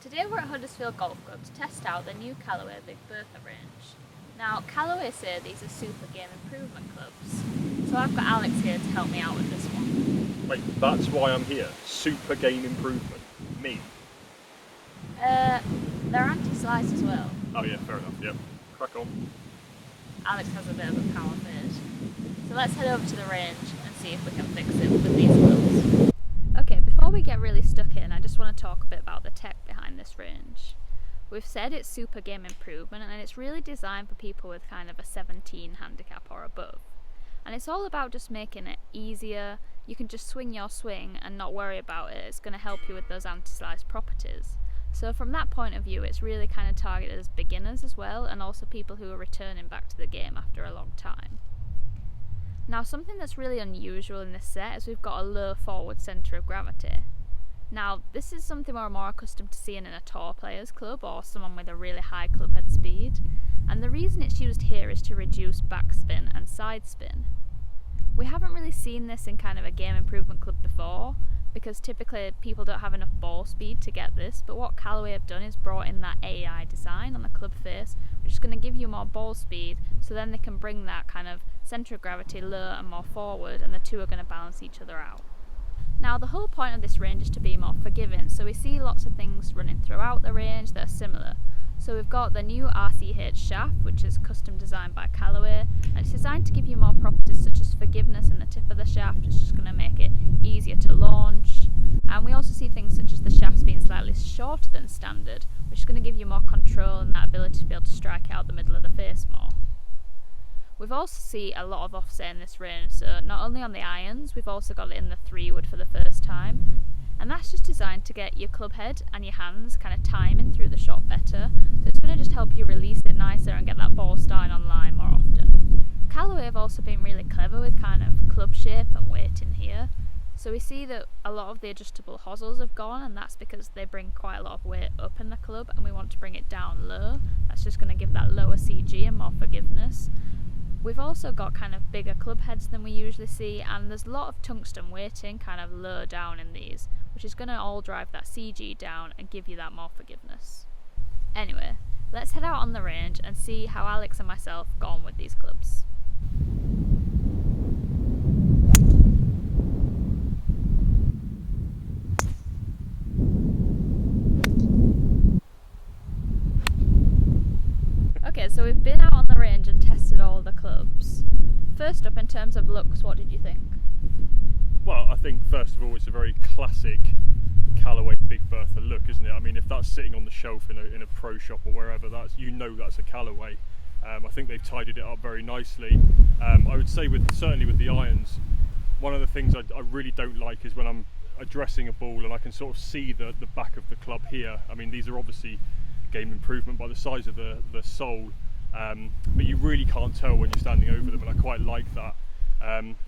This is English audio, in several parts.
Today we're at Huddersfield Golf Club to test out the new Callaway Big Bertha range. Now, Callaway say these are super game improvement clubs, so I've got Alex here to help me out with this one. Wait, that's why I'm here. Super game improvement. Me. They're anti-slice as well. Oh yeah, fair enough, yep. Crack on. Alex has a bit of a power fade. So let's head over to the range and see if we can fix it with these clubs. Okay, before we get really stuck in, I just want to talk a bit about the tech behind this range. We've said it's super game improvement and it's really designed for people with kind of a 17 handicap or above. And it's all about just making it easier. You can just swing your swing and not worry about it. It's going to help you with those anti-slice properties. So from that point of view, it's really kind of targeted as beginners as well, and also people who are returning back to the game after a long time. Now, something that's really unusual in this set is we've got a low forward centre of gravity. Now, this is something we're more accustomed to seeing in a tour players club or someone with a really high club head speed, and the reason it's used here is to reduce backspin and side spin. We haven't really seen this in kind of a game improvement club before, because typically people don't have enough ball speed to get this, but what Callaway have done is brought in that AI design on the club face, which is going to give you more ball speed, so then they can bring that kind of centre of gravity low and more forward, and the two are going to balance each other out. Now, the whole point of this range is to be more forgiving, so we see lots of things running throughout the range that are similar. So we've got the new RCH shaft, which is custom designed by Callaway, and it's designed to give you more properties such as forgiveness in the tip of the shaft. It's just going to make it easier to launch. And we also see things such as the shafts being slightly shorter than standard, which is going to give you more control and that ability to be able to strike out the middle of the face more. We've also seen a lot of offset in this range, so not only on the irons, we've also got it in the 3-wood for the first time. And that's just designed to get your club head and your hands kind of timing through the shot better, so it's going to just help you release it nicer and get that ball starting on line more often. Callaway have also been really clever with kind of club shape and weight in here, so we see that a lot of the adjustable hosels have gone, and that's because they bring quite a lot of weight up in the club and we want to bring it down low. That's just going to give that lower CG and more forgiveness. We've also got kind of bigger club heads than we usually see, and there's a lot of tungsten weighting kind of low down in these, which is going to all drive that CG down and give you that more forgiveness. Anyway, let's head out on the range and see how Alex and myself go on with these clubs. Okay, so we've been out on the range and tested all the clubs. First up, in terms of looks, what did you think? Well, I think first of all it's a very classic Callaway Big Bertha look, isn't it? I mean, if that's sitting on the shelf in a pro shop or wherever, that's that's a Callaway. I think they've tidied it up very nicely. I would say certainly with the irons, one of the things I really don't like is when I'm addressing a ball and I can sort of see the back of the club here. I mean, these are obviously game improvement by the size of the sole, but you really can't tell when you're standing over them, and I quite like that.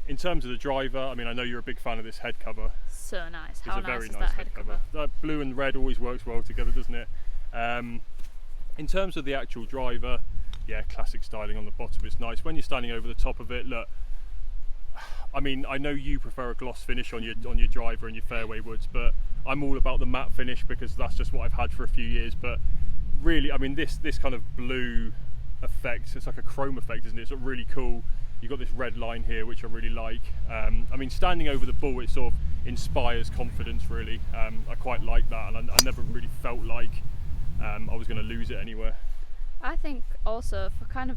In terms of the driver, I mean, I know you're a big fan of this head cover. So nice. It's How a nice very is nice that head cover? That blue and red always works well together, doesn't it? In terms of the actual driver, yeah, classic styling on the bottom. It's nice when you're standing over the top of it. Look, I mean, I know you prefer a gloss finish on your driver and your fairway woods, but I'm all about the matte finish because that's just what I've had for a few years. But really, I mean, this kind of blue effect, it's like a chrome effect, isn't it? It's really cool. You've got this red line here, which I really like. I mean, standing over the ball, it sort of inspires confidence, really. I quite like that, and I never really felt like I was going to lose it anywhere. I think also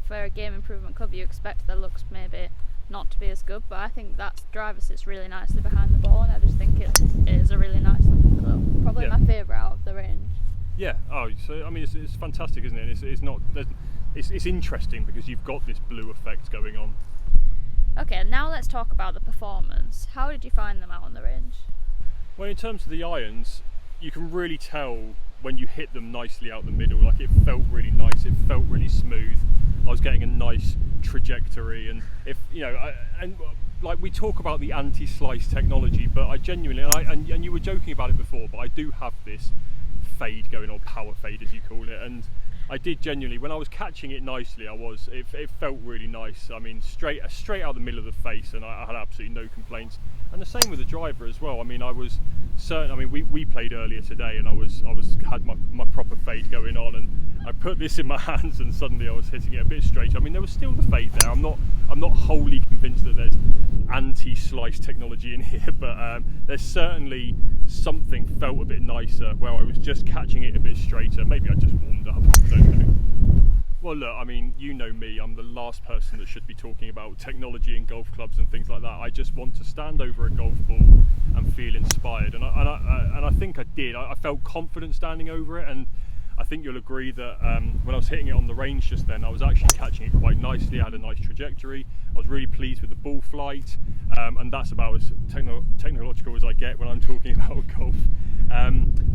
for a game improvement club, you expect the looks maybe not to be as good, but I think that driver sits really nicely behind the ball, and I just think it is a really nice looking club. Probably my favourite out of the range. Yeah. Oh, so I mean, it's fantastic, isn't it? It's interesting because you've got this blue effect going on. Okay, now let's talk about the performance. How did you find them out on the range? Well, in terms of the irons, you can really tell when you hit them nicely out the middle. Like, it felt really nice. It felt really smooth. I was getting a nice trajectory, and like we talk about the anti-slice technology, but I genuinely, and you were joking about it before, but I do have this fade going on, power fade as you call it, and I did genuinely, when I was catching it nicely, it felt really nice. I mean, straight out the middle of the face, and I had absolutely no complaints. And the same with the driver as well. I mean, I was certain. I mean, we played earlier today, and I had my proper fade going on, and I put this in my hands, and suddenly I was hitting it a bit straighter. I mean, there was still the fade there. I'm not wholly convinced that there's anti-slice technology in here, but there's certainly something felt a bit nicer where I was just catching it a bit straighter. Maybe I just warmed up. I don't know. Well, look, I mean, you know me, I'm the last person that should be talking about technology in golf clubs and things like that. I just want to stand over a golf ball and feel inspired, and I think I did. I felt confident standing over it, and I think you'll agree that when I was hitting it on the range just then, I was actually catching it quite nicely. I had a nice trajectory. I was really pleased with the ball flight, and that's about as technological as I get when I'm talking about golf.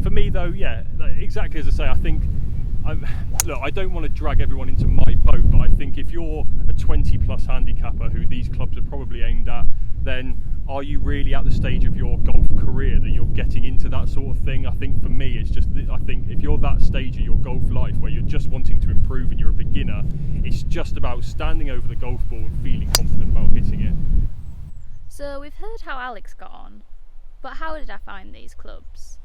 For me though, yeah, exactly as I say, I think, look, I don't want to drag everyone into my boat, but I think if you're a 20 plus handicapper who these clubs are probably aimed at, then are you really at the stage of your golf career that you're getting into that sort of thing? I think for me, it's just, I think if you're that stage of your golf life where you're just wanting to improve and you're a beginner, it's just about standing over the golf ball and feeling confident about hitting it. So we've heard how Alex got on, but how did I find these clubs?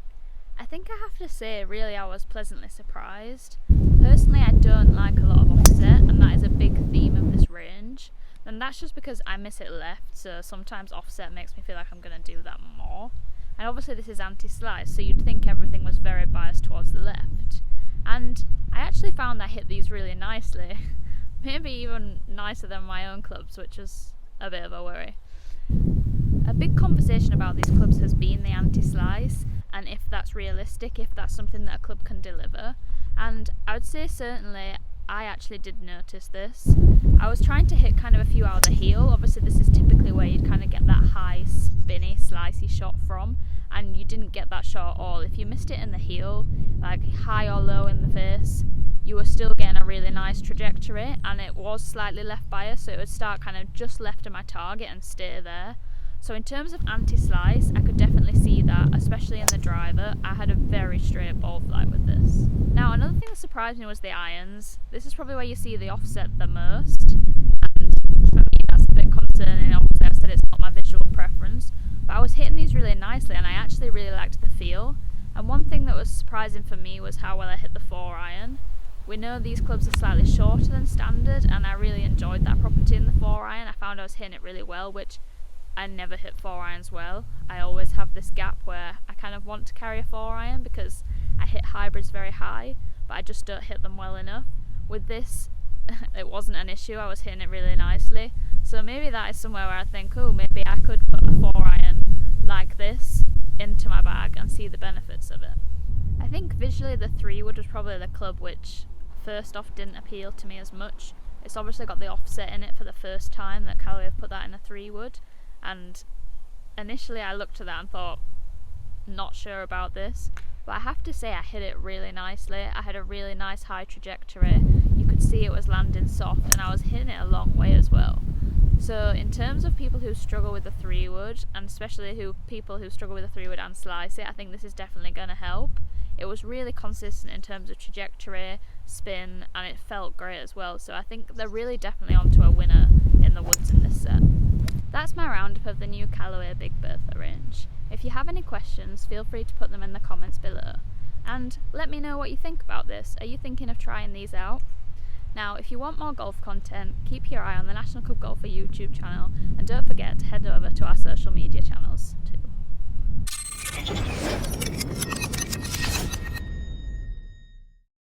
I think I have to say, really, I was pleasantly surprised. Personally, I don't like a lot of offset, and that is a big theme of this range. And that's just because I miss it left, so sometimes offset makes me feel like I'm going to do that more. And obviously this is anti-slice, so you'd think everything was very biased towards the left. And I actually found I hit these really nicely. Maybe even nicer than my own clubs, which is a bit of a worry. A big conversation about these clubs has been the anti-slice, and if that's realistic, if that's something that a club can deliver. And I would say certainly I actually did notice this. I was trying to hit kind of a few out of the heel. Obviously this is typically where you'd kind of get that high spinny slicey shot from, and you didn't get that shot at all. If you missed it in the heel, like high or low in the face, you were still getting a really nice trajectory, and it was slightly left biased, so it would start kind of just left of my target and stay there. So in terms of anti-slice, I could definitely see that, especially in the driver. I had a very straight ball flight with this. Now, another thing that surprised me was the irons. This is probably where you see the offset the most, and for me that's a bit concerning. Obviously I've said it's not my visual preference, but I was hitting these really nicely, and I actually really liked the feel. And one thing that was surprising for me was how well I hit the 4-iron. We know these clubs are slightly shorter than standard, and I really enjoyed that property in the 4-iron. I found I was hitting it really well, which I never hit 4-irons well. I always have this gap where I kind of want to carry a 4-iron because I hit hybrids very high, but I just don't hit them well enough. With this, it wasn't an issue. I was hitting it really nicely. So maybe that is somewhere where I think, oh, maybe I could put a 4-iron like this into my bag and see the benefits of it. I think visually the 3-wood was probably the club which first off didn't appeal to me as much. It's obviously got the offset in it for the first time that Callaway have put that in a 3-wood. And initially I looked at that and thought, not sure about this, but I have to say I hit it really nicely. I had a really nice high trajectory. You could see it was landing soft, and I was hitting it a long way as well. So in terms of people who struggle with the 3-wood, and especially people who struggle with the 3-wood and slice it, I think this is definitely going to help. It was really consistent in terms of trajectory, spin, and it felt great as well. So I think they're really definitely onto a winner in the woods in this set. That's my roundup of the new Callaway Big Bertha range. If you have any questions, feel free to put them in the comments below. And let me know what you think about this. Are you thinking of trying these out? Now, if you want more golf content, keep your eye on the National Club Golfer YouTube channel, and don't forget to head over to our social media channels too.